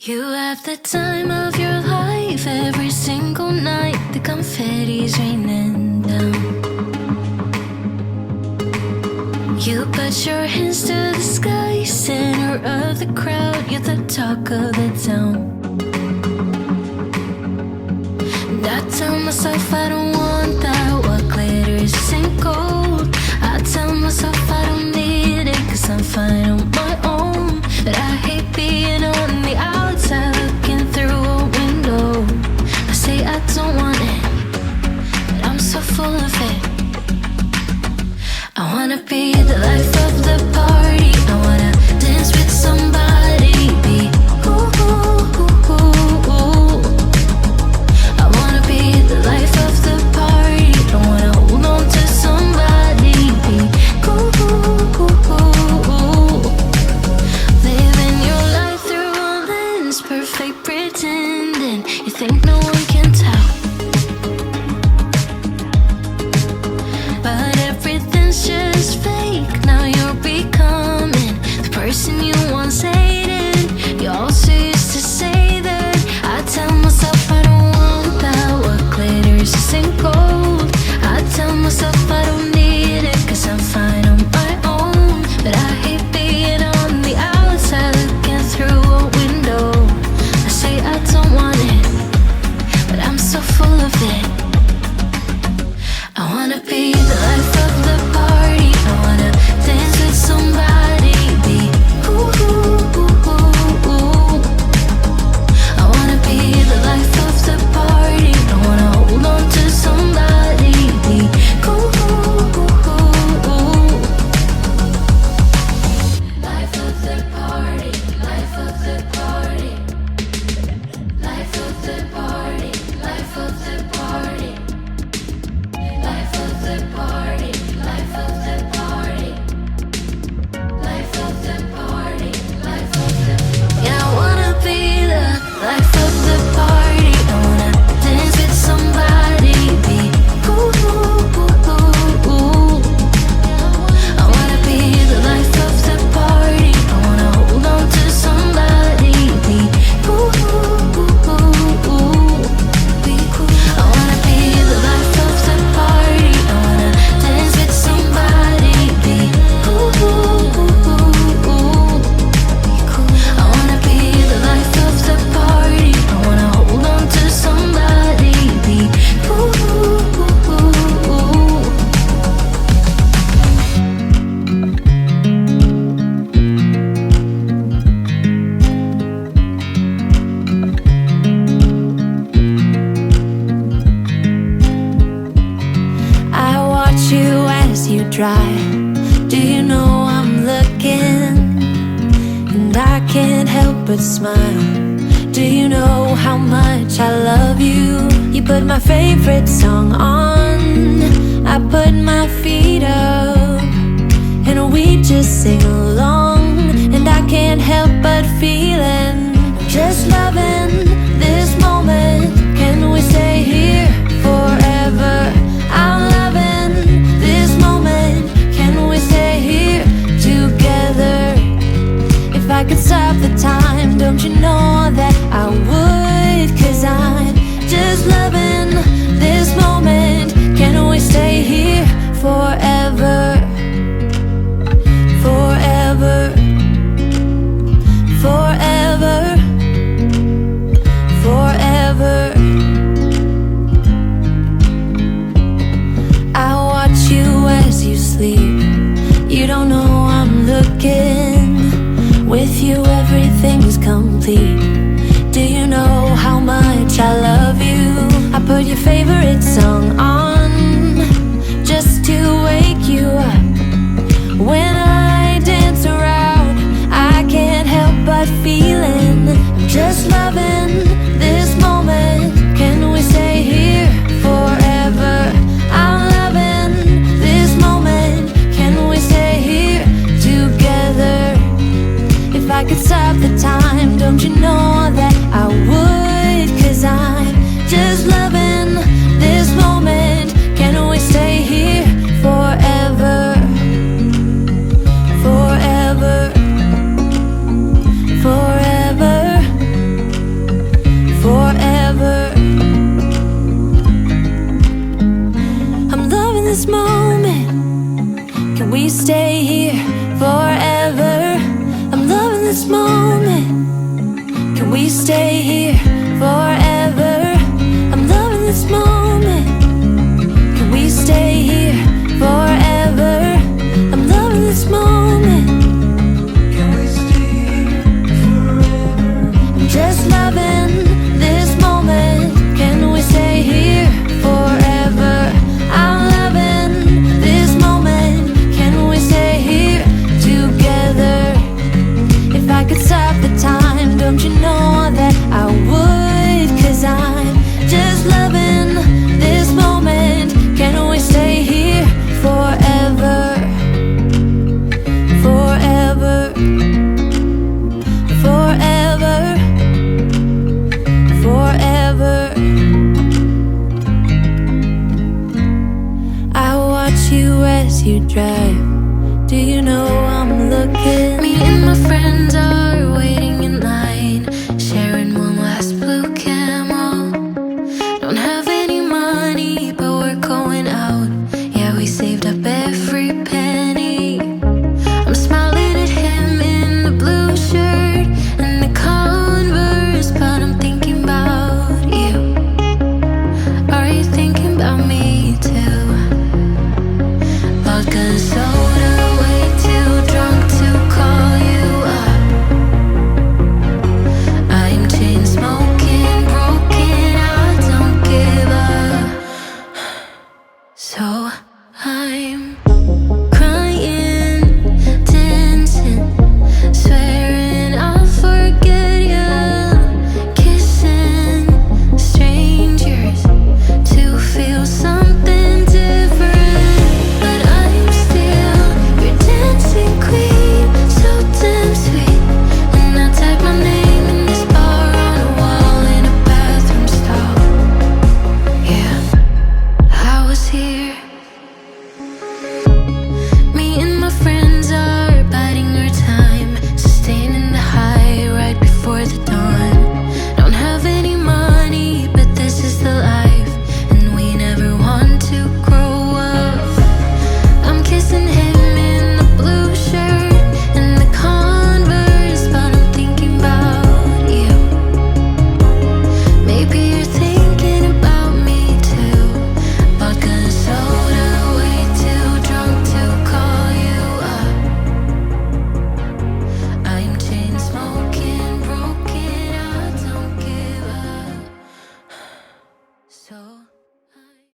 You have the time of your life every single night. The confetti's raining down. You put your hands to the sky, center of the crowd. You're the talk of the town. And I tell myself I don't want that. What glitters isn't gold. I tell myself I don't need it, 'cause I'm fine on my own. But I hate being on the outside looking through a window. I say I don't want it, but I'm so full of it. I wanna be the life of the party. I wanna dance with somebody. Be ooh, ooh, ooh, ooh, ooh. I wanna be the life of the party. I wanna hold on to somebody. Be ooh, ooh, ooh, ooh, ooh. Living your life through a lens, perfect pretending. You think no one can tell, but everything's just fake. Now you're becoming the person you once hated. You also used to say that. I tell myself I don't want that. What glitters isn't gold. I tell myself I don't need it, 'cause I'm fine on my own. But I hate being on the outside looking through a window. I say I don't want it, but I'm so full of it. I wanna be the life of the party. I wanna dance with somebody. Be ooh, ooh, ooh, ooh, ooh. I wanna be the life of the party. I wanna hold on to somebody. Be ooh, ooh, ooh, ooh. Life of the party. Life of the party. Life of the party. Life of the party. Life of the party, life of the party. Life of the party, life of the party. Yeah, I wanna be the life of the party. I wanna dance with somebody. Be ooh, ooh, ooh, ooh, ooh. I wanna be the life of the party. I wanna hold on to somebody. Be ooh, ooh, ooh, ooh, ooh. Be cool. I wanna be the life of the party. I wanna dance with somebody. Be ooh, ooh, ooh, ooh, ooh. Be cool. I wanna be the life of the party. I wanna hold on to somebody. Be ooh, ooh, ooh, ooh, ooh. I watch you as you drive. Do you know I'm looking? And I can't help but smile. Do you know how much I love you? You put my favorite song on. I put my feet up, and we just sing along. And I can't help but feeling, just loving this moment. Can we stay here forever? I'm loving this moment. Can we stay here together? If I could stop the time, don't you know that I would? 'Cause I'm just loving this moment. Can we stay here forever? Forever. Forever. Forever. I watch you as you sleep. You don't know I'm looking. With you everything's complete. Do you know how much I love you? I put your favorite song on, just to wake you up. When I dance around, I can't help but feeling, I'm just loving this moment. Can we stay here forever? I'm loving this moment. Can we stay here together? If I could stop the time, don't you know that I would? 'Cause I'm just loving this moment. stay here forever? I'm loving this moment. Can we stay here forever? I'm loving this moment. Can we stay here forever? I'm just loving this moment. Can we stay here forever? I'm loving this moment. Can we stay here together? If I could stop the time, don't you know that I would? 'Cause I'm just loving this moment. Can we stay here forever? Forever. Forever. Forever. I watch you as you drive. Do you know I'm looking? Me and my friends are waiting in line, sharing one last blue camel. Don't have any money, but we're going out. Yeah, we saved up every penny. I'm smiling at him in the blue shirt and the Converse, but I'm thinking about you. Are you thinking about me too? Vodka and soda, way too drunk to call you up. I'm chain smoking, broken, I don't give up. So I'm crying, dancing, swearing I'll forget you. Kissing strangers to feel something different. But I'm still your dancing queen, so damn sweet. And I type my name in this bar on a wall in a bathroom stall. Yeah, I was here. Me and my friends are biding our time, sustaining the high right before the dawn. Don't have any money, but this is the life, and we never want to grow up. I'm kissing him in the blue shirt and the Converse, but I'm thinking about you. Maybe you're thinking about me too. Vodka and soda, way too drunk to call you up. I'm chain smoking, broken, I don't give up. So